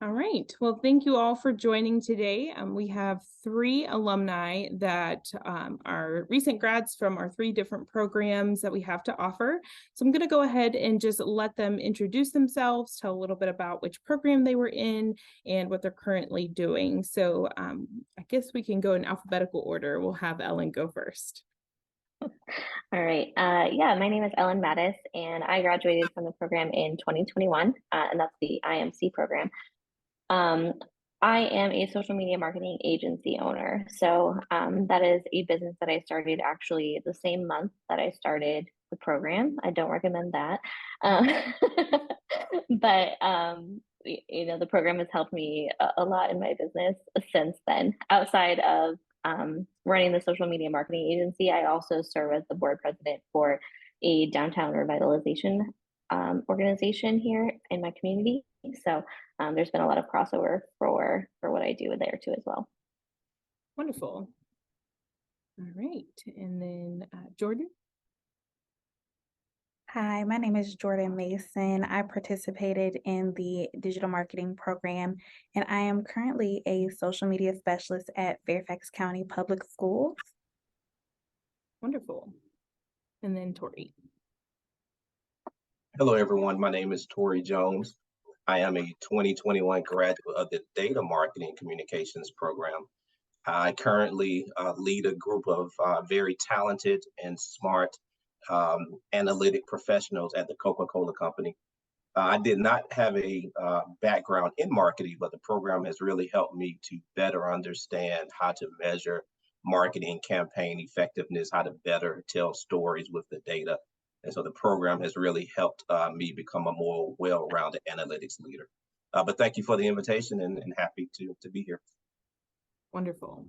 All right. Well, thank you all for joining today. We have three alumni that are recent grads from our three different programs that we have to offer. So I'm going to go ahead and just let them introduce themselves, tell a little bit about which program they were in and what they're currently doing. So I guess we can go in alphabetical order. We'll have Ellen go first. All right. My name is Ellen Mattis, and I graduated from the program in 2021, and that's the IMC program. I am a social media marketing agency owner. So that is a business that I started actually the same month that I started the program. I don't recommend that. But the program has helped me a lot in my business since then. Outside of running the social media marketing agency, I also serve as the board president for a downtown revitalization organization here in my community. So there's been a lot of crossover for what I do there too as well. Wonderful. All right. And then Jordan. Hi, my name is Jordan Mason. I participated in the digital marketing program, and I am currently a social media specialist at Fairfax County Public Schools. Wonderful. And then Tori. Hello, everyone. My name is Tori Jones. I am a 2021 graduate of the Data Marketing Communications program. I currently lead a group of very talented and smart analytic professionals at the Coca-Cola Company. I did not have a background in marketing, but the program has really helped me to better understand how to measure marketing campaign effectiveness, how to better tell stories with the data. And so the program has really helped me become a more well-rounded analytics leader. But thank you for the invitation and happy to be here. Wonderful.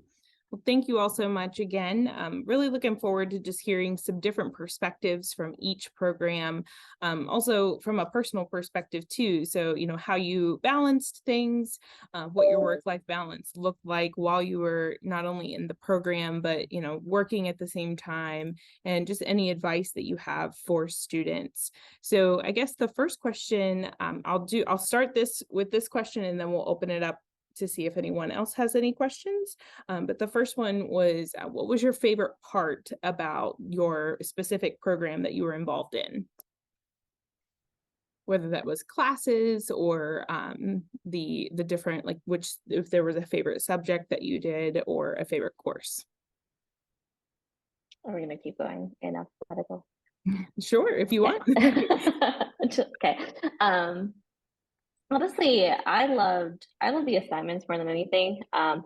Well, thank you all so much again. Really looking forward to just hearing some different perspectives from each program. Also from a personal perspective too. So, how you balanced things, what your work-life balance looked like while you were not only in the program, but, working at the same time, and just any advice that you have for students. So I guess the first question I'll start this with this question, and then we'll open it up to see if anyone else has any questions. But the first one was, what was your favorite part about your specific program that you were involved in? Whether that was classes or the different, if there was a favorite subject that you did or a favorite course. Are we going to keep going in alphabetical? Sure, if you want. Okay. Honestly, I love the assignments more than anything. The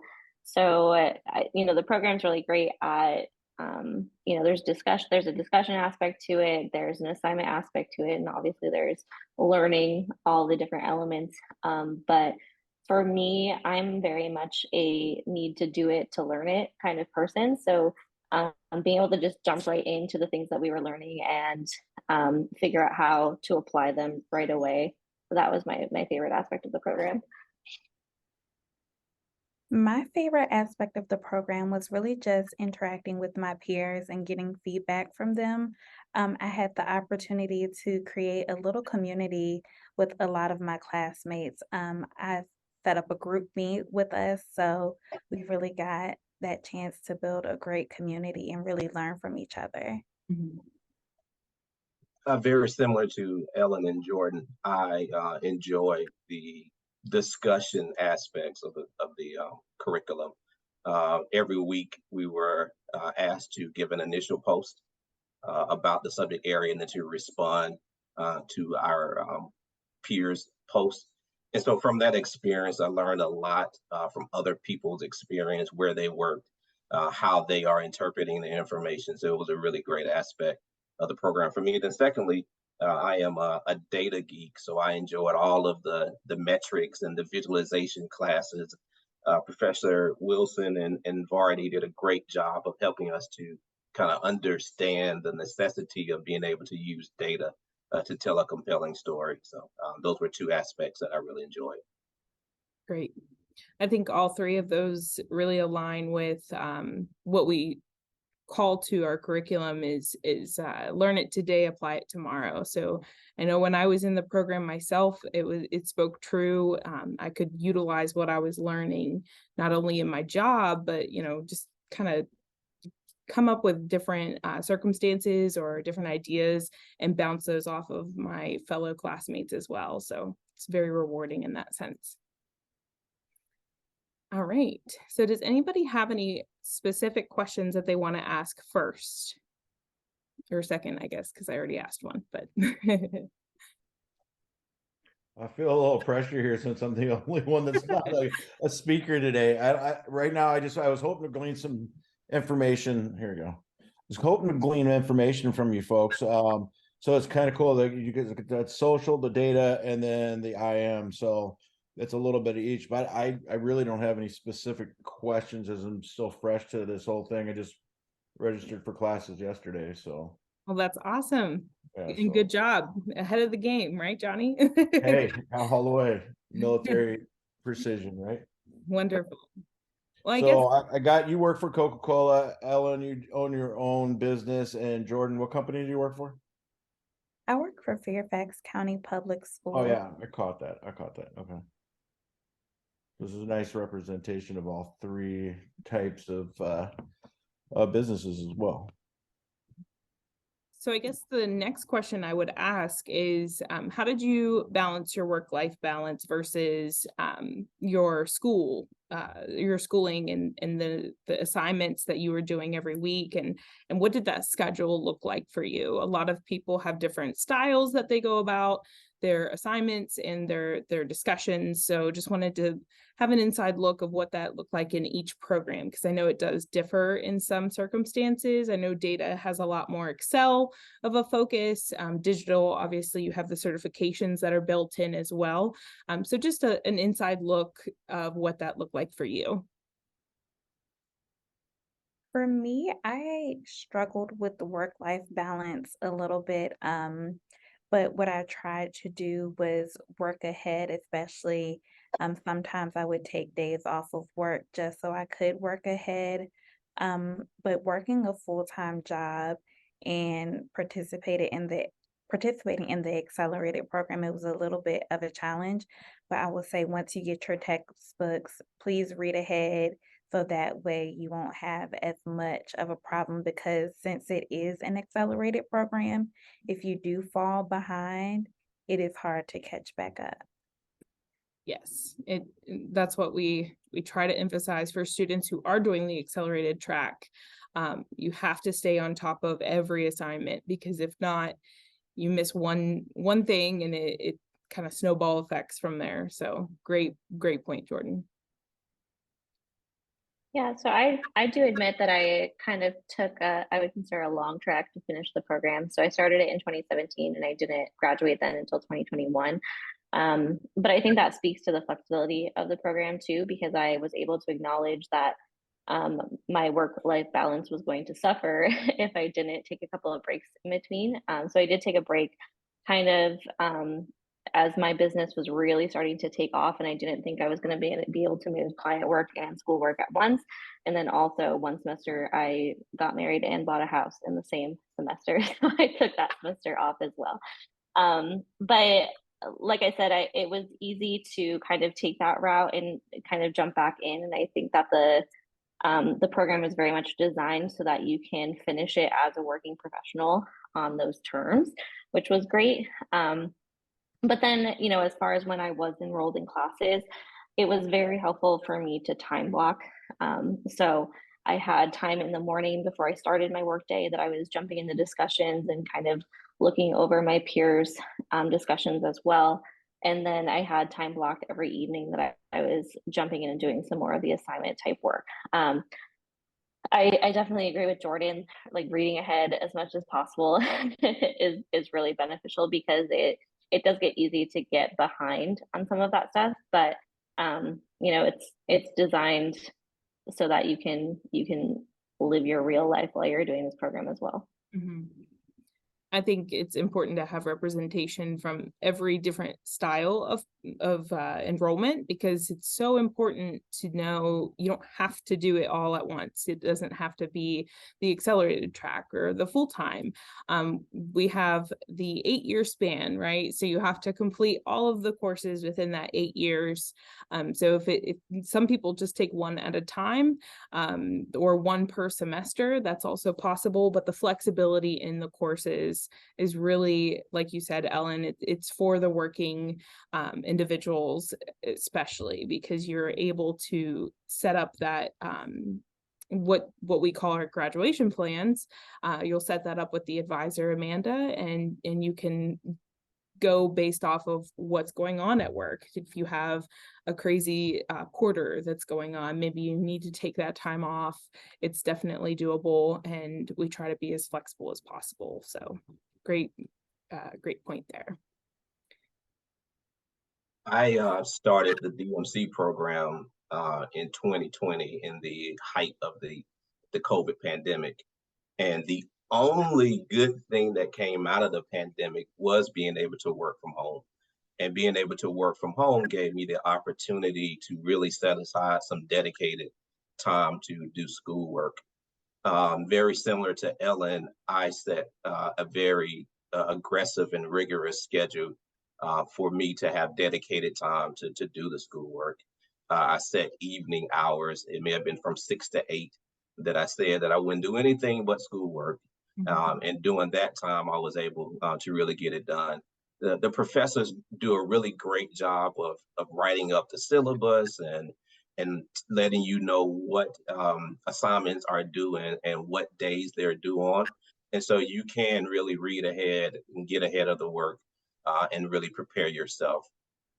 program's really great at, there's a discussion aspect to it. There's an assignment aspect to it. And obviously there's learning all the different elements. But for me, I'm very much a need to do it to learn it kind of person. So being able to just jump right into the things that we were learning and figure out how to apply them right away. So that was my favorite aspect of the program. My favorite aspect of the program was really just interacting with my peers and getting feedback from them. I had the opportunity to create a little community with a lot of my classmates. I set up a group meet with us, so we really got that chance to build a great community and really learn from each other. Mm-hmm. Very similar to Ellen and Jordan, I enjoy the discussion aspects of the curriculum. Every week we were asked to give an initial post about the subject area and then to respond to our peers' posts. And so from that experience, I learned a lot from other people's experience, where they worked, how they are interpreting the information. So it was a really great aspect of the program for me. Then secondly, I am a data geek, so I enjoyed all of the metrics and the visualization classes. Professor Wilson and Vardy did a great job of helping us to kind of understand the necessity of being able to use data to tell a compelling story. So those were two aspects that I really enjoyed. Great. I think all three of those really align with what we call to our curriculum is learn it today, apply it tomorrow. So I know when I was in the program myself, it spoke true. I could utilize what I was learning not only in my job, but just kind of come up with different circumstances or different ideas and bounce those off of my fellow classmates as well. So it's very rewarding in that sense. All right. So does anybody have any specific questions that they want to ask first? Or second, I guess, because I already asked one, but I feel a little pressure here since I'm the only one that's not a speaker today. Right now, I was hoping to glean some information. Here we go. I was hoping to glean information from you folks. So it's kind of cool that you get that social, the data, and then the IM. So it's a little bit of each, but I really don't have any specific questions as I'm still fresh to this whole thing. I just registered for classes yesterday. So well, that's awesome. yeah, And good job. Ahead of the game, right, Johnny? Hey, all the way. Military precision, right? Wonderful. Well, I got you work for Coca-Cola. Ellen, you own your own business. And Jordan, what company do you work for? I work for Fairfax County Public Schools. Oh yeah, I caught that. Okay. This is a nice representation of all three types of businesses as well. So I guess the next question I would ask is, how did you balance your work-life balance versus your schooling and the assignments that you were doing every week, and what did that schedule look like for you? A lot of people have different styles that they go about their assignments and their discussions. So just wanted to have an inside look of what that looked like in each program, because I know it does differ in some circumstances. I know data has a lot more Excel of a focus. Digital, obviously, you have the certifications that are built in as well. So just an inside look of what that looked like for you. For me, I struggled with the work-life balance a little bit. But what I tried to do was work ahead, especially sometimes I would take days off of work just so I could work ahead. But working a full-time job and participating in the accelerated program, it was a little bit of a challenge. But I will say once you get your textbooks, please read ahead so that way you won't have as much of a problem, because since it is an accelerated program, if you do fall behind, it is hard to catch back up. Yes, that's what we try to emphasize for students who are doing the accelerated track. You have to stay on top of every assignment, because if not, you miss one thing and it kind of snowball effects from there. So great point, Jordan. Yeah, so I do admit that I kind of took I would consider a long track to finish the program. So I started it in 2017 and I didn't graduate then until 2021. But I think that speaks to the flexibility of the program too, because I was able to acknowledge that my work-life balance was going to suffer if I didn't take a couple of breaks in between. So I did take a break kind of as my business was really starting to take off, and I didn't think I was going to be able to manage client work and schoolwork at once. And then also one semester I got married and bought a house in the same semester. So I took that semester off as well. But like I said, it was easy to kind of take that route and kind of jump back in. And I think that the program is very much designed so that you can finish it as a working professional on those terms, which was great. But then, as far as when I was enrolled in classes, it was very helpful for me to time block. So I had time in the morning before I started my workday that I was jumping into discussions and kind of looking over my peers' discussions as well. And then I had time blocked every evening that I was jumping in and doing some more of the assignment type work. I definitely agree with Jordan. Like, reading ahead as much as possible is really beneficial, because it does get easy to get behind on some of that stuff. But it's designed so that you can live your real life while you're doing this program as well. Mm-hmm. I think it's important to have representation from every different style of enrollment, because it's so important to know you don't have to do it all at once. It doesn't have to be the accelerated track or the full time. We have the 8-year span, right? So you have to complete all of the courses within that 8 years. So if some people just take one at a time, or one per semester, that's also possible. But the flexibility in the courses is really, like you said, Ellen, it's for the working individuals, especially because you're able to set up that what we call our graduation plans. You'll set that up with the advisor, Amanda, and you can go based off of what's going on at work. If you have a crazy quarter that's going on, maybe you need to take that time off. It's definitely doable, and we try to be as flexible as possible. So great point there. I started the DMC program in 2020 in the height of the COVID pandemic. And the only good thing that came out of the pandemic was being able to work from home. And being able to work from home gave me the opportunity to really set aside some dedicated time to do schoolwork. Very similar to Ellen, I set a very aggressive and rigorous schedule for me to have dedicated time to do the schoolwork. I set evening hours. It may have been from 6 to 8 that I said that I wouldn't do anything but schoolwork. And during that time, I was able to really get it done. The professors do a really great job of writing up the syllabus and letting you know what assignments are due and what days they're due on. And so you can really read ahead and get ahead of the work and really prepare yourself.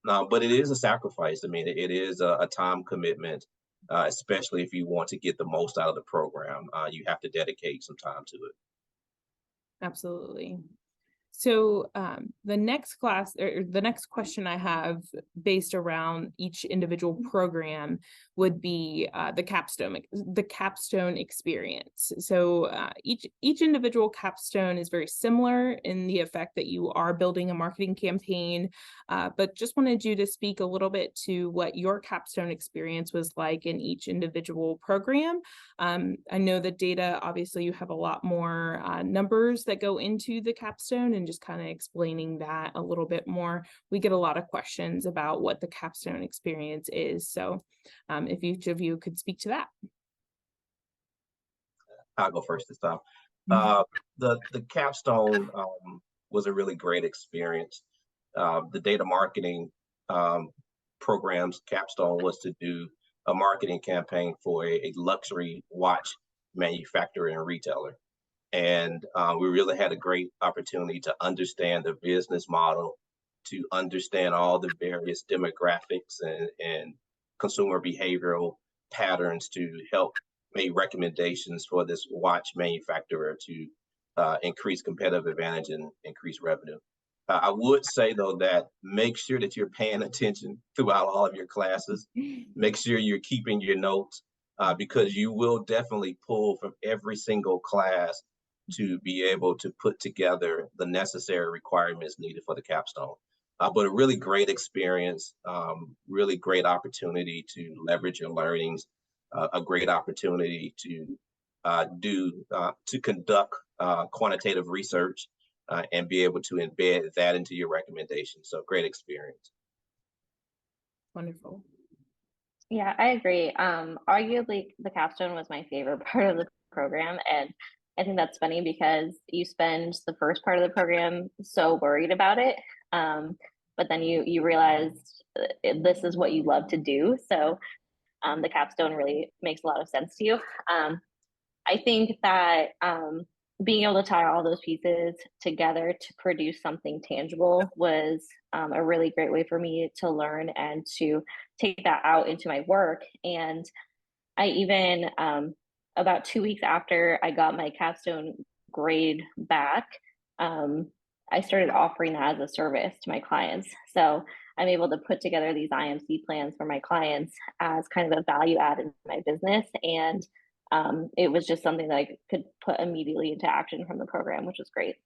But it is a sacrifice. I mean, it is a time commitment, especially if you want to get the most out of the program. You have to dedicate some time to it. Absolutely. So the next question I have based around each individual program would be the capstone experience. So each individual capstone is very similar in the effect that you are building a marketing campaign, but just wanted you to speak a little bit to what your capstone experience was like in each individual program. I know that data, obviously you have a lot more numbers that go into the capstone, and just kind of explaining that a little bit more. We get a lot of questions about what the capstone experience is. So if each of you could speak to that. I'll go first this time. The capstone was a really great experience. The data marketing program's capstone was to do a marketing campaign for a luxury watch manufacturer and retailer. And we really had a great opportunity to understand the business model, to understand all the various demographics and consumer behavioral patterns to help make recommendations for this watch manufacturer to increase competitive advantage and increase revenue. I would say, though, that make sure that you're paying attention throughout all of your classes. Make sure you're keeping your notes because you will definitely pull from every single class to be able to put together the necessary requirements needed for the capstone. But a really great experience, really great opportunity to leverage your learnings, a great opportunity to conduct quantitative research and be able to embed that into your recommendations. So great experience. Wonderful. Yeah, I agree. Arguably, the capstone was my favorite part of the program. And I think that's funny because you spend the first part of the program so worried about it. But then you realize this is what you love to do. So the capstone really makes a lot of sense to you. I think that being able to tie all those pieces together to produce something tangible was a really great way for me to learn and to take that out into my work. And I even, about 2 weeks after I got my capstone grade back, I started offering that as a service to my clients. So I'm able to put together these IMC plans for my clients as kind of a value add in my business. And it was just something that I could put immediately into action from the program, which was great.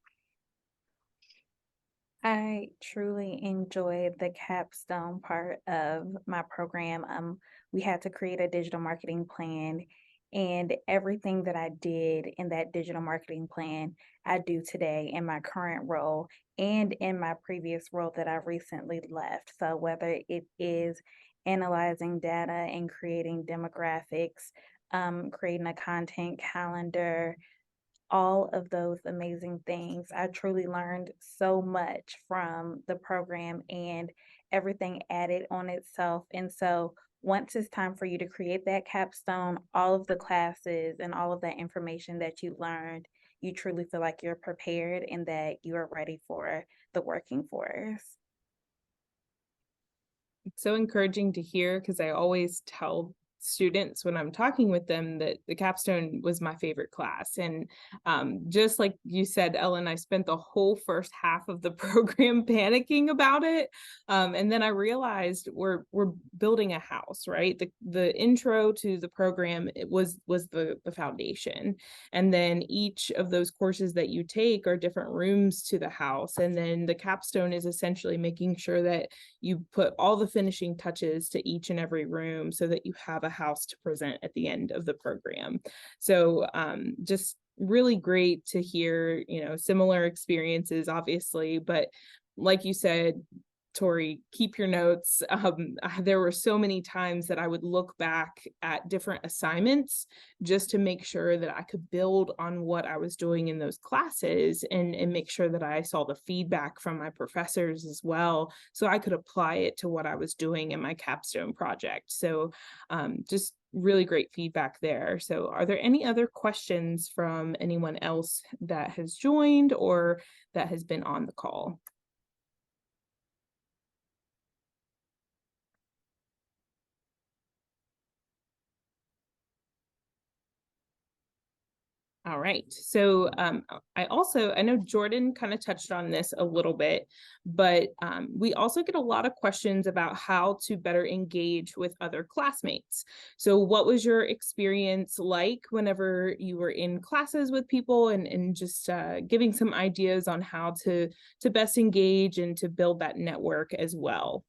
I truly enjoyed the capstone part of my program. We had to create a digital marketing plan, and everything that I did in that digital marketing plan, I do today in my current role and in my previous role that I recently left. So, whether it is analyzing data and creating demographics, creating a content calendar, all of those amazing things. I truly learned so much from the program and everything added on itself. And so once it's time for you to create that capstone, all of the classes and all of that information that you learned, you truly feel like you're prepared and that you are ready for the working force. It's so encouraging to hear, because I always tell students when I'm talking with them that the capstone was my favorite class. And just like you said, Ellen, I spent the whole first half of the program panicking about it. And then I realized we're building a house, right? The intro to the program, it was the foundation. And then each of those courses that you take are different rooms to the house. And then the capstone is essentially making sure that you put all the finishing touches to each and every room so that you have a house to present at the end of the program. So just really great to hear, similar experiences, obviously, but like you said, Tori, keep your notes. There were so many times that I would look back at different assignments just to make sure that I could build on what I was doing in those classes and make sure that I saw the feedback from my professors as well, so I could apply it to what I was doing in my capstone project. So just really great feedback there. So are there any other questions from anyone else that has joined or that has been on the call? All right. So I know Jordan kind of touched on this a little bit, but we also get a lot of questions about how to better engage with other classmates. So what was your experience like whenever you were in classes with people, and just giving some ideas on how to best engage and to build that network as well?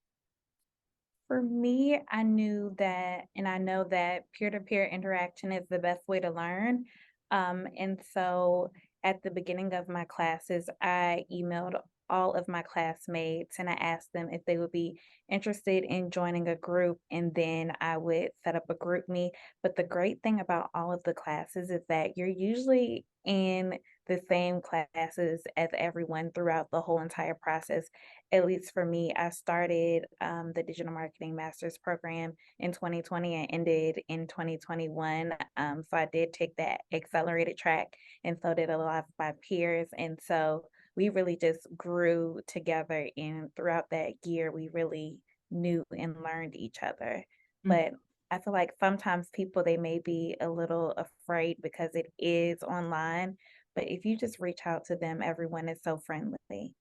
For me, I knew that, and I know that peer-to-peer interaction is the best way to learn. And so at the beginning of my classes, I emailed all of my classmates and I asked them if they would be interested in joining a group, and then I would set up a group meet. But the great thing about all of the classes is that you're usually in the same classes as everyone throughout the whole entire process. At least for me, I started the digital marketing master's program in 2020 and ended in 2021. So I did take that accelerated track, and so did a lot of my peers. And so we really just grew together. And throughout that year, we really knew and learned each other. But I feel like sometimes people, they may be a little afraid because it is online. But if you just reach out to them, everyone is so friendly.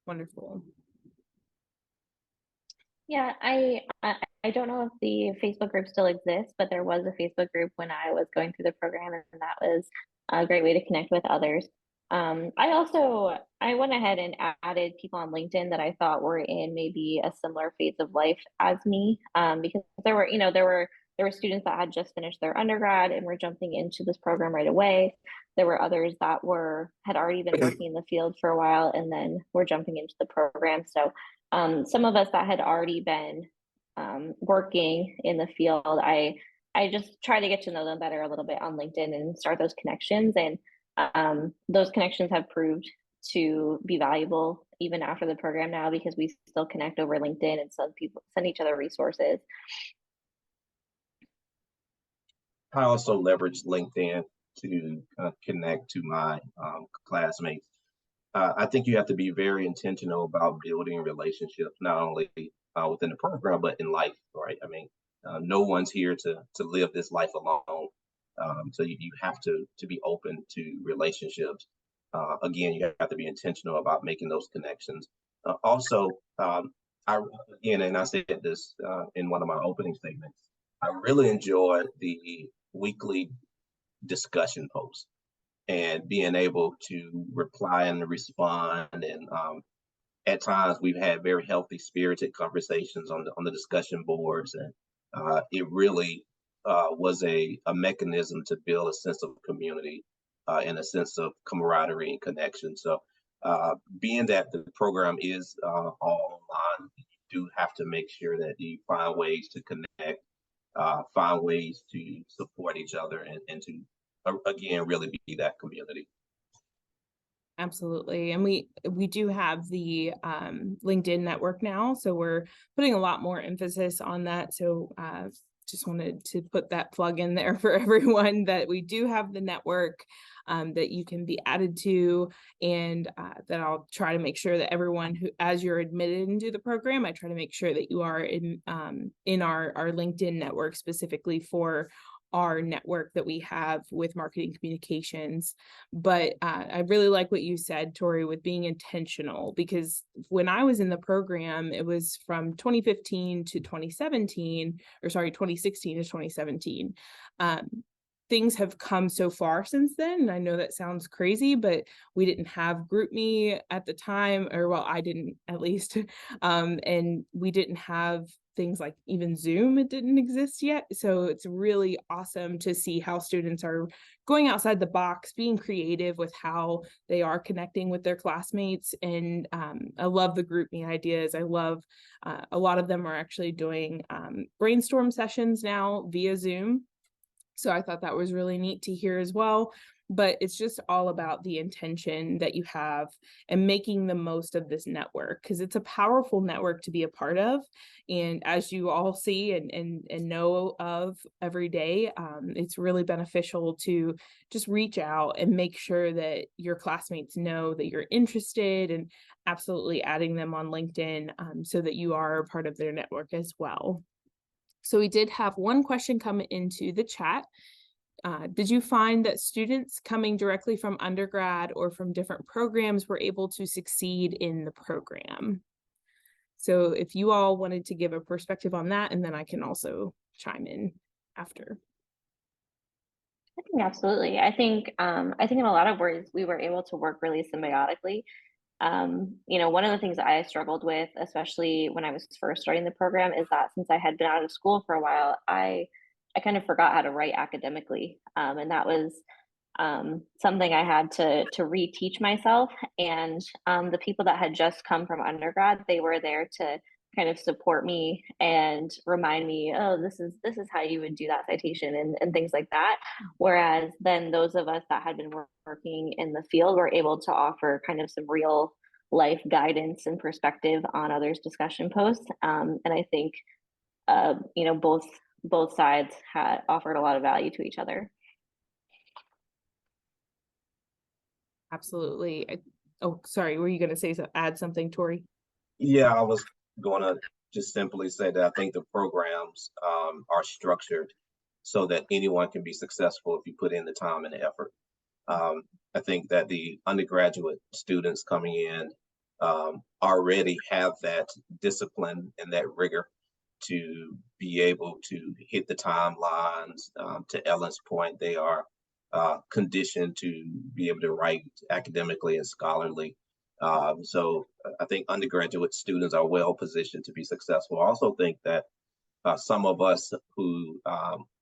Wonderful. Yeah, I don't know if the Facebook group still exists, but there was a Facebook group when I was going through the program, and that was a great way to connect with others. I went ahead and added people on LinkedIn that I thought were in maybe a similar phase of life as me, because there were students that had just finished their undergrad and were jumping into this program right away. There were others that had already been working in the field for a while and then were jumping into the program. So some of us that had already been working in the field, I just try to get to know them better a little bit on LinkedIn and start those connections. And those connections have proved to be valuable even after the program now, because we still connect over LinkedIn and send each other resources. I also leverage LinkedIn to connect to my classmates. I think you have to be very intentional about building relationships, not only within the program, but in life, right? I mean, no one's here to live this life alone. So you have to be open to relationships. Again, you have to be intentional about making those connections. Also, and I said this in one of my opening statements, I really enjoy the weekly discussion posts and being able to reply and respond and at times we've had very healthy, spirited conversations on the discussion boards, and it really was a mechanism to build a sense of community and a sense of camaraderie and connection. So, being that the program is all online, you do have to make sure that you find ways to connect, find ways to support each other, and to again really be that community. Absolutely. And we do have the LinkedIn network now, so we're putting a lot more emphasis on that. So just wanted to put that plug in there for everyone that we do have the network that you can be added to, and that I'll try to make sure that everyone who, as you're admitted into the program, I try to make sure that you are in our LinkedIn network specifically for our network that we have with marketing communications. But I really like what you said, Tori, with being intentional, because when I was in the program, it was from 2015 to 2017, or sorry, 2016 to 2017. Things have come so far since then. And I know that sounds crazy, but we didn't have GroupMe at the time, or well, I didn't at least. And we didn't have things like even Zoom, it didn't exist yet. So it's really awesome to see how students are going outside the box, being creative with how they are connecting with their classmates. And I love the GroupMe ideas. I love a lot of them are actually doing brainstorm sessions now via Zoom. So I thought that was really neat to hear as well. But it's just all about the intention that you have and making the most of this network, because it's a powerful network to be a part of. And as you all see and know of every day, it's really beneficial to just reach out and make sure that your classmates know that you're interested, and absolutely adding them on LinkedIn so that you are a part of their network as well. So we did have one question come into the chat. Did you find that students coming directly from undergrad or from different programs were able to succeed in the program? So if you all wanted to give a perspective on that, and then I can also chime in after. I think absolutely. I think in a lot of ways we were able to work really symbiotically. One of the things that I struggled with, especially when I was first starting the program, is that since I had been out of school for a while, I kind of forgot how to write academically. And that was something I had to reteach myself. And the people that had just come from undergrad, they were there to kind of support me and remind me, oh, this is how you would do that citation and things like that. Whereas then those of us that had been working in the field were able to offer kind of some real life guidance and perspective on others' discussion posts. And I think, both sides had offered a lot of value to each other. Absolutely. Oh, sorry, were you going to say add something, Tori? Yeah, I was going to just simply say that I think the programs are structured so that anyone can be successful if you put in the time and the effort. I think that the undergraduate students coming in already have that discipline and that rigor to be able to hit the timelines. To Ellen's point, they are conditioned to be able to write academically and scholarly. So I think undergraduate students are well positioned to be successful. I also think that some of us who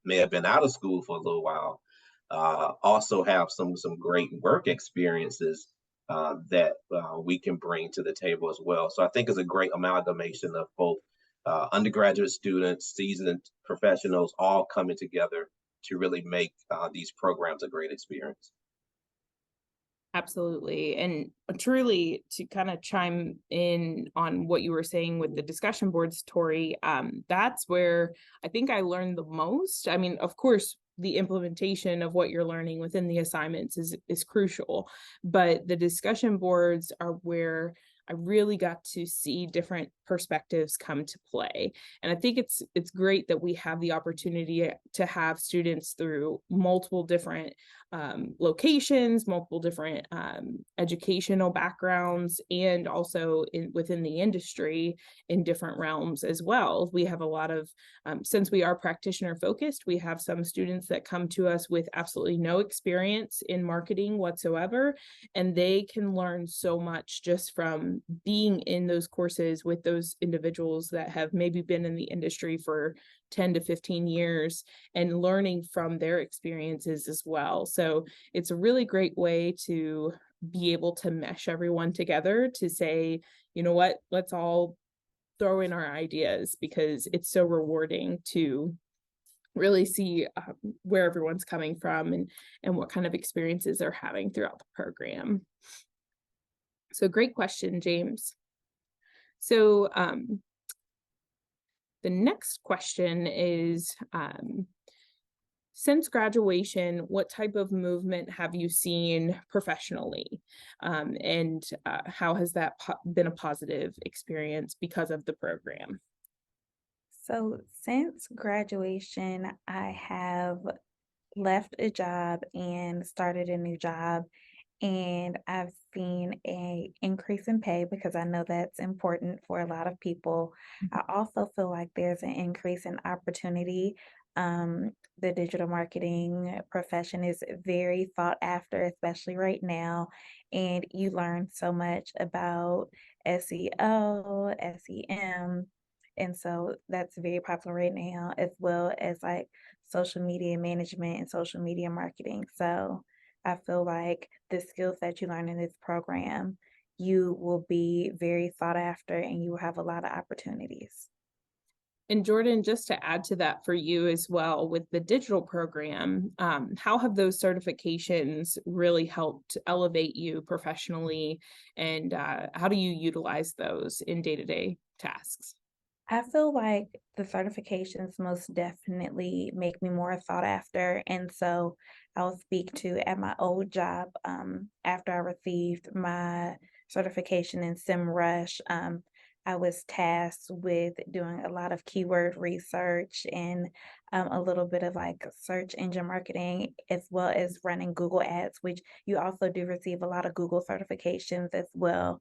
may have been out of school for a little while also have some great work experiences that we can bring to the table as well. So I think it's a great amalgamation of both undergraduate students, seasoned professionals, all coming together to really make these programs a great experience. Absolutely. And truly, to kind of chime in on what you were saying with the discussion boards, Tori, that's where I think I learned the most. I mean, of course, the implementation of what you're learning within the assignments is crucial, but the discussion boards are where I really got to see different perspectives come to play. And I think it's great that we have the opportunity to have students through multiple different locations, multiple different educational backgrounds, and also within the industry in different realms as well. We have a lot of, since we are practitioner focused, we have some students that come to us with absolutely no experience in marketing whatsoever, and they can learn so much just from being in those courses with those individuals that have maybe been in the industry for 10 to 15 years and learning from their experiences as well. So it's a really great way to be able to mesh everyone together to say, you know what, let's all throw in our ideas, because it's so rewarding to really see where everyone's coming from and what kind of experiences they're having throughout the program. So great question, James. So the next question is, since graduation, what type of movement have you seen professionally? And how has that been a positive experience because of the program? So since graduation, I have left a job and started a new job, and I've seen a increase in pay because I know that's important for a lot of people. I also feel like there's an increase in opportunity. The digital marketing profession is very sought after, especially right now, and you learn so much about SEO, SEM, and so that's very popular right now, as well as like social media management and social media marketing. So I feel like the skills that you learn in this program, you will be very sought after and you will have a lot of opportunities. And Jordan, just to add to that for you as well, with the digital program, how have those certifications really helped elevate you professionally, and how do you utilize those in day-to-day tasks? I feel like the certifications most definitely make me more sought after. And so I'll speak to at my old job, after I received my certification in SEMrush, I was tasked with doing a lot of keyword research and a little bit of like search engine marketing, as well as running Google Ads, which you also do receive a lot of Google certifications as well.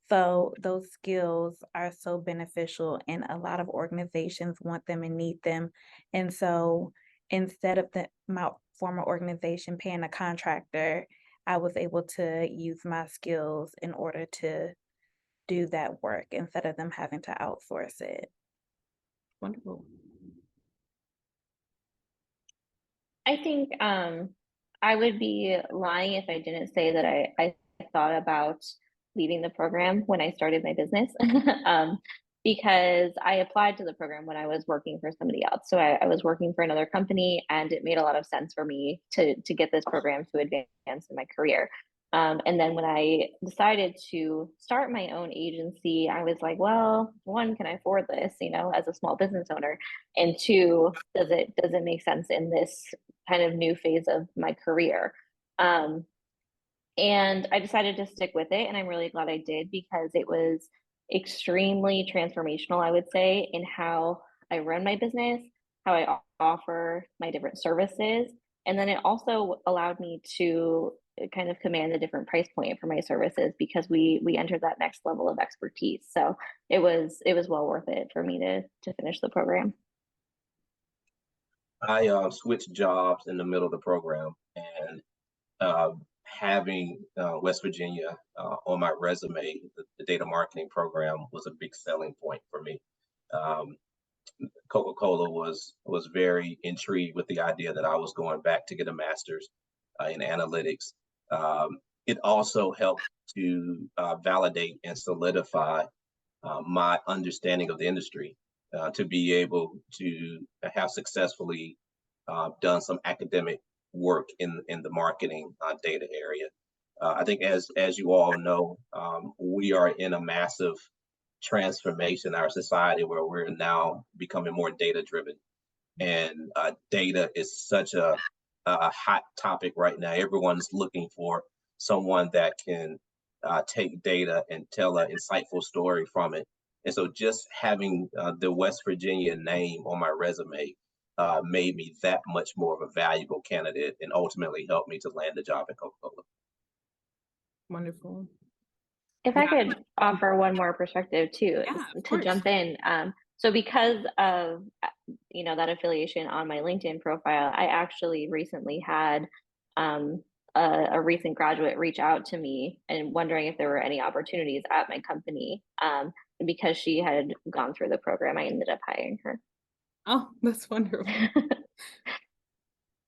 So those skills are so beneficial, and a lot of organizations want them and need them. And so instead of my former organization paying a contractor, I was able to use my skills in order to do that work instead of them having to outsource it. Wonderful. I think I would be lying if I didn't say that I thought about leaving the program when I started my business. Because I applied to the program when I was working for somebody else. So I was working for another company, and it made a lot of sense for me to get this program to advance in my career. And then when I decided to start my own agency, I was like, well, one, can I afford this, as a small business owner? And two, does it make sense in this kind of new phase of my career? And I decided to stick with it, and I'm really glad I did, because it was extremely transformational, I would say, in how I run my business, how I offer my different services. And then it also allowed me to kind of command a different price point for my services, because we entered that next level of expertise. So it was well worth it for me to finish the program. I switched jobs in the middle of the program, and having West Virginia on my resume, the data marketing program was a big selling point for me. Coca-Cola was very intrigued with the idea that I was going back to get a master's in analytics. It also helped to validate and solidify my understanding of the industry, to be able to have successfully done some academic work in the marketing data area. I think as you all know, we are in a massive transformation in our society where we're now becoming more data driven, and data is such a hot topic right now. Everyone's looking for someone that can take data and tell an insightful story from it, And so just having the West Virginia name on my resume made me that much more of a valuable candidate and ultimately helped me to land the job at Coca-Cola. Wonderful. If I could offer one more perspective too, Yeah, of to course. jump in. So because of, that affiliation on my LinkedIn profile, I actually recently had a recent graduate reach out to me and wondering if there were any opportunities at my company. And because she had gone through the program, I ended up hiring her. Oh, that's wonderful.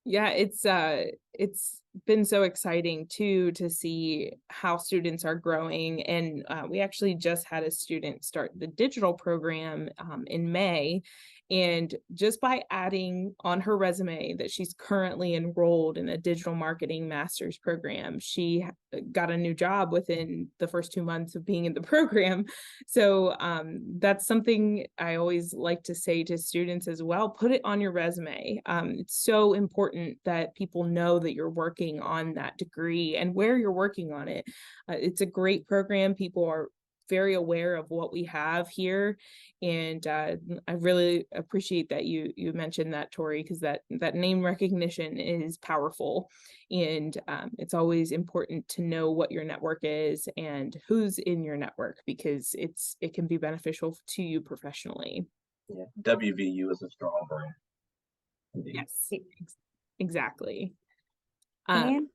Yeah, it's been so exciting too to see how students are growing. And we actually just had a student start the digital program in May. And just by adding on her resume that she's currently enrolled in a digital marketing master's program, she got a new job within the first 2 months of being in the program. So that's something I always like to say to students as well. Put it on your resume. It's so important that people know that you're working on that degree and where you're working on it. It's a great program. People are very aware of what we have here, and I really appreciate that you mentioned that, Tori, because that name recognition is powerful, and it's always important to know what your network is and who's in your network, because it can be beneficial to you professionally. Yeah, WVU is a strong brand. Indeed. Yes, exactly. And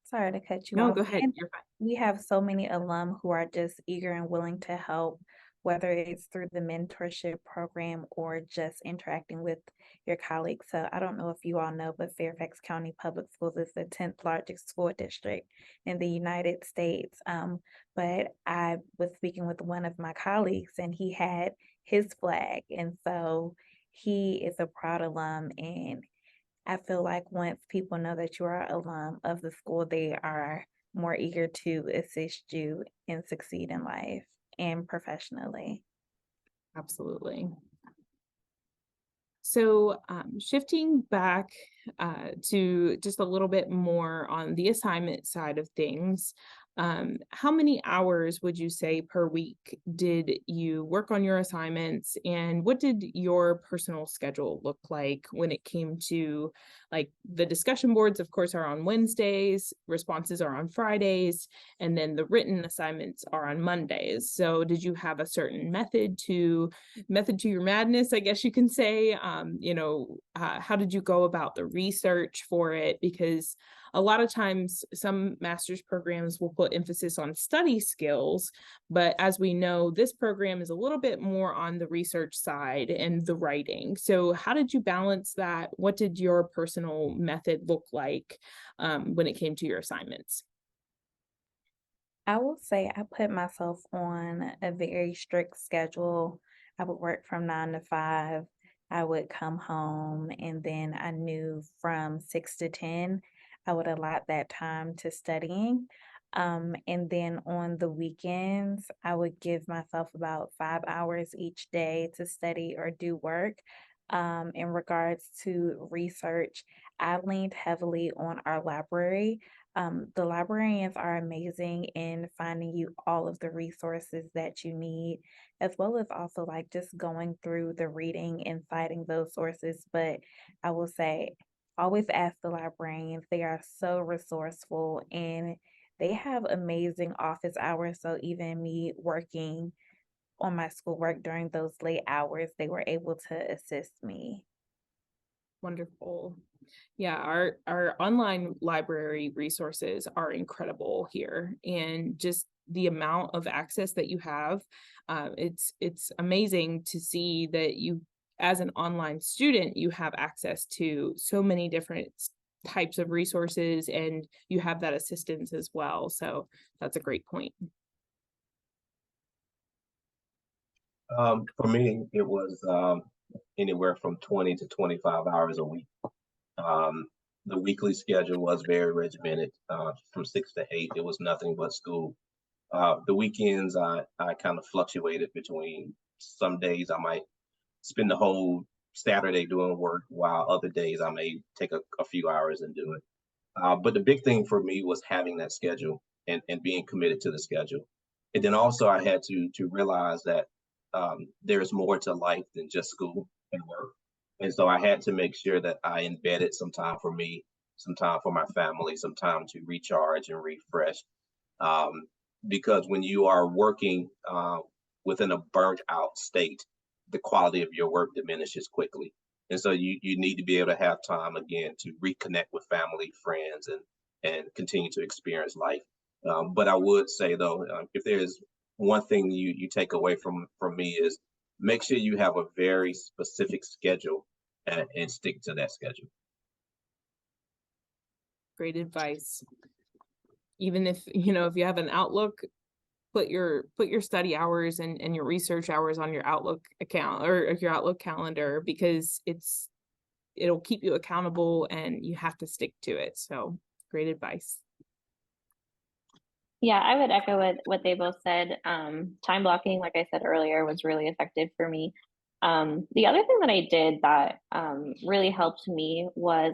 sorry to cut you No, off. go ahead. And You're fine. we have so many alum who are just eager and willing to help, whether it's through the mentorship program or just interacting with your colleagues. So I don't know if you all know, but Fairfax County Public Schools is the 10th largest school district in the United States. But I was speaking with one of my colleagues and he had his flag. And so he is a proud alum, and I feel like once people know that you are an alum of the school, they are more eager to assist you and succeed in life and professionally. Absolutely. So shifting back to just a little bit more on the assignment side of things, how many hours would you say per week did you work on your assignments, and what did your personal schedule look like when it came to, like, the discussion boards, of course, are on Wednesdays, responses are on Fridays, and then the written assignments are on Mondays. So did you have a certain method to your madness, I guess you can say? How did you go about the research for it? Because a lot of times some master's programs will put emphasis on study skills, but as we know, this program is a little bit more on the research side and the writing. So how did you balance that? What did your personal method look like when it came to your assignments? I will say I put myself on a very strict schedule. I would work from 9 to 5. I would come home, and then I knew from 6 to 10, I would allot that time to studying. And then on the weekends, I would give myself about 5 hours each day to study or do work. In regards to research, I leaned heavily on our library. The librarians are amazing in finding you all of the resources that you need, as well as also like just going through the reading and citing those sources. But I will say, always ask the librarians. They are so resourceful and they have amazing office hours. So even me working on my schoolwork during those late hours, they were able to assist me. Wonderful. Yeah, our online library resources are incredible here, and just the amount of access that you have, it's amazing to see that you, as an online student, you have access to so many different types of resources, and you have that assistance as well. So that's a great point. For me, it was anywhere from 20 to 25 hours a week. The weekly schedule was very regimented. From 6 to 8, it was nothing but school. The weekends, I kind of fluctuated between, some days I might spend the whole Saturday doing work, while other days I may take a few hours and do it. But the big thing for me was having that schedule and being committed to the schedule. And then also I had to realize that there's more to life than just school and work. And so I had to make sure that I embedded some time for me, some time for my family, some time to recharge and refresh. Um, because when you are working within a burnt out state, the quality of your work diminishes quickly. And so you need to be able to have time again to reconnect with family, friends, and continue to experience life. But I would say though, if there's one thing you take away from me is make sure you have a very specific schedule and stick to that schedule. Great advice. Even if, if you have an Outlook, put your study hours and your research hours on your Outlook account or your Outlook calendar, because it'll keep you accountable and you have to stick to it. So great advice. Yeah, I would echo what they both said. Time blocking, like I said earlier, was really effective for me. The other thing that I did that really helped me was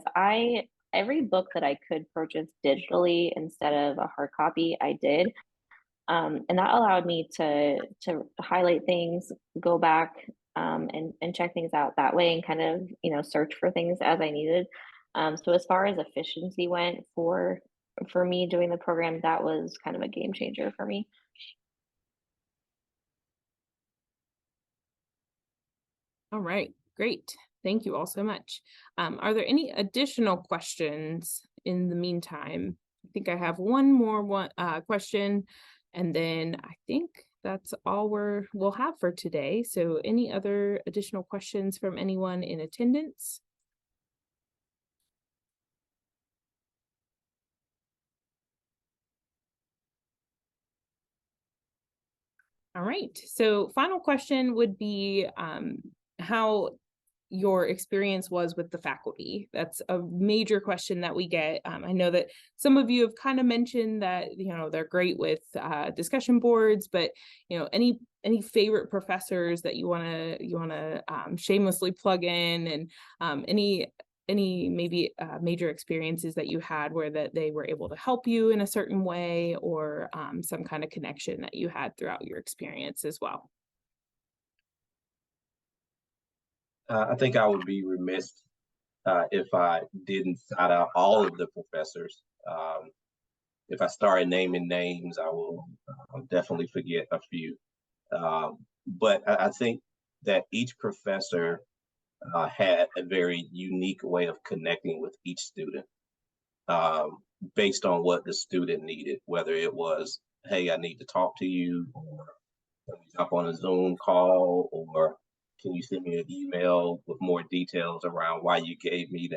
every book that I could purchase digitally instead of a hard copy, I did. And that allowed me to highlight things, go back and check things out that way, and kind of search for things as I needed. So as far as efficiency went for me doing the program, that was kind of a game changer for me. All right, great. Thank you all so much. Are there any additional questions in the meantime? I think I have one more question, and then I think that's all we'll have for today. So any other additional questions from anyone in attendance? All right, so final question would be how your experience was with the faculty. That's a major question that we get. I know that some of you have kind of mentioned that they're great with discussion boards, but any favorite professors that you want to shamelessly plug in, and any maybe major experiences that you had where that they were able to help you in a certain way, or some kind of connection that you had throughout your experience as well. I think I would be remiss if I didn't shout out all of the professors. If I started naming names, I will definitely forget a few. But I think that each professor had a very unique way of connecting with each student based on what the student needed, whether it was, hey, I need to talk to you, or can we jump on a Zoom call, or can you send me an email with more details around why you gave me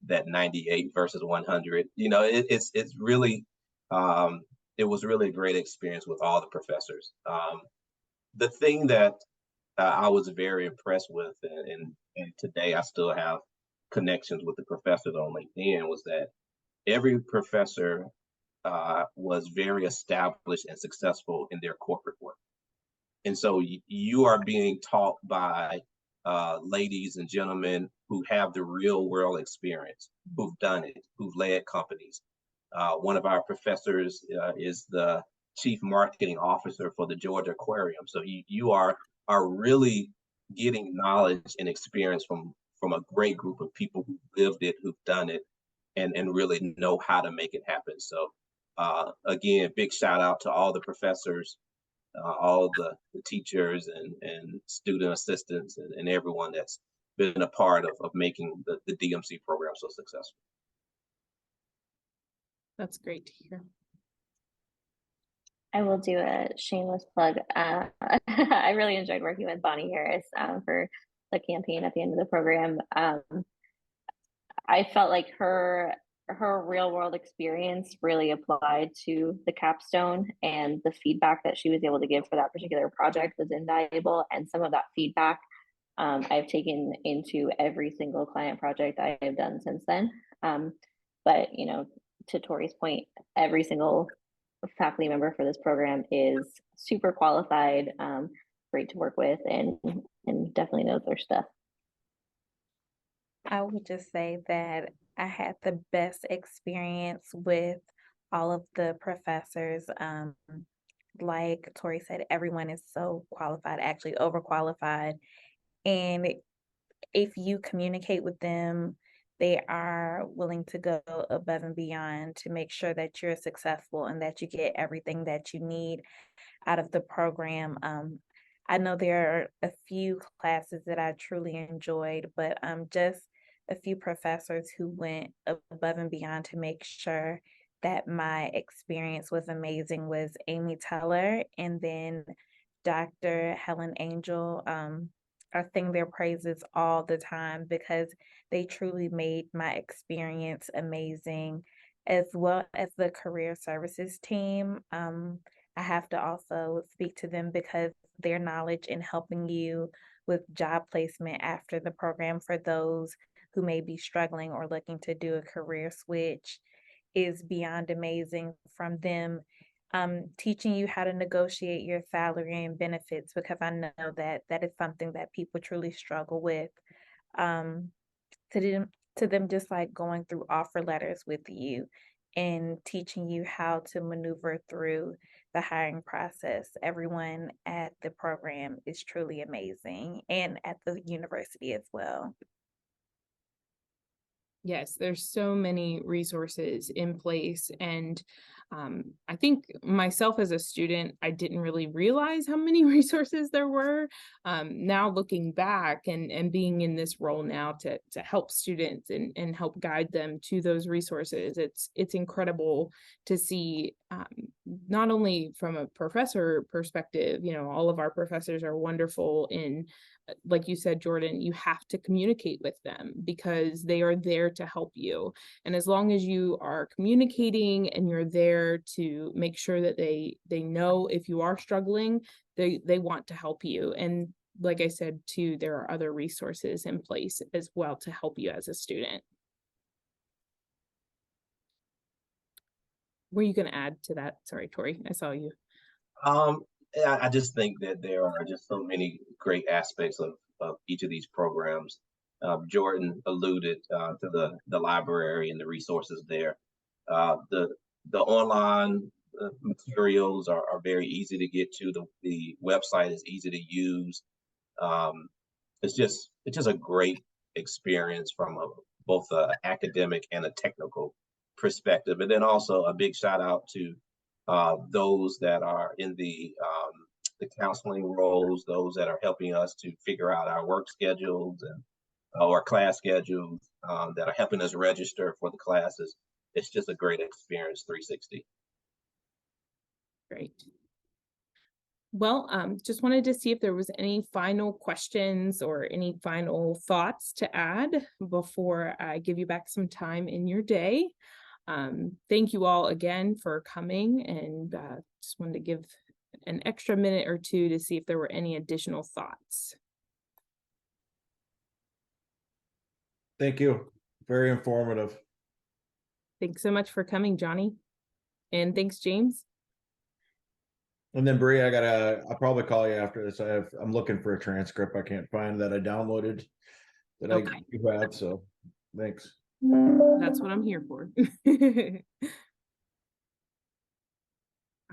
that 98 versus 100? It's really it was really a great experience with all the professors. The thing that I was very impressed with, and today I still have connections with the professors on LinkedIn, was that every professor was very established and successful in their corporate work. And so you are being taught by ladies and gentlemen who have the real world experience, who've done it, who've led companies. One of our professors is the chief marketing officer for the Georgia Aquarium. So you are really getting knowledge and experience from a great group of people who lived it, who've done it, and really know how to make it happen. So again, big shout out to all the professors, all the teachers and student assistants, and everyone that's been a part of making the DMC program so successful. That's great to hear. I will do a shameless plug. I really enjoyed working with Bonnie Harris for the campaign at the end of the program. I felt like her real world experience really applied to the capstone, and the feedback that she was able to give for that particular project was invaluable. And some of that feedback I've taken into every single client project I have done since then. But to Tori's point, every single faculty member for this program is super qualified, great to work with, and definitely knows their stuff. I would just say that I had the best experience with all of the professors. like Tori said, everyone is so qualified, actually overqualified. And if you communicate with them, they are willing to go above and beyond to make sure that you're successful and that you get everything that you need out of the program. I know there are a few classes that I truly enjoyed, but just a few professors who went above and beyond to make sure that my experience was amazing was Amy Teller and then Dr. Helen Angel. I sing their praises all the time because they truly made my experience amazing, as well as the career services team. I have to also speak to them because their knowledge in helping you with job placement after the program for those who may be struggling or looking to do a career switch is beyond amazing. From them teaching you how to negotiate your salary and benefits, because I know that that is something that people truly struggle with. Um, to them just like going through offer letters with you and teaching you how to maneuver through the hiring process. Everyone at the program is truly amazing, and at the university as well. Yes, there's so many resources in place. And I think myself as a student, I didn't really realize how many resources there were. Now looking back and being in this role now to help students and help guide them to those resources, it's incredible to see, not only from a professor perspective, all of our professors are wonderful in, like you said, Jordan, you have to communicate with them because they are there to help you. And as long as you are communicating and you're there to make sure that they know if you are struggling, they want to help you. And like I said, too, there are other resources in place as well to help you as a student. Were you going to add to that? Sorry, Tori, I saw you. I just think that there are just so many great aspects of each of these programs. Jordan alluded to the library and the resources there. The online materials are very easy to get to. The website is easy to use. It's just a great experience from both academic and a technical perspective. And then also a big shout out to those that are in the counseling roles, those that are helping us to figure out our work schedules and our class schedules, that are helping us register for the classes. It's just a great experience, 360. Great. Well, just wanted to see if there was any final questions or any final thoughts to add before I give you back some time in your day. Thank you all again for coming, and just wanted to give an extra minute or two to see if there were any additional thoughts. Thank you. Very informative. Thanks so much for coming, Johnny. And thanks, James. And then Bree, I'll probably call you after this. I'm looking for a transcript I can't find that I downloaded that Okay. I have. So thanks. That's what I'm here for.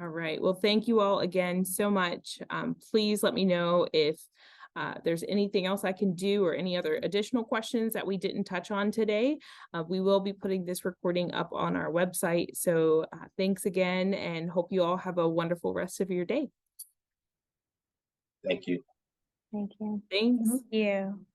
All right. Well, thank you all again so much. Please let me know if there's anything else I can do or any other additional questions that we didn't touch on today. We will be putting this recording up on our website. So thanks again, and hope you all have a wonderful rest of your day. Thank you. Thank you. Thanks. Thank you.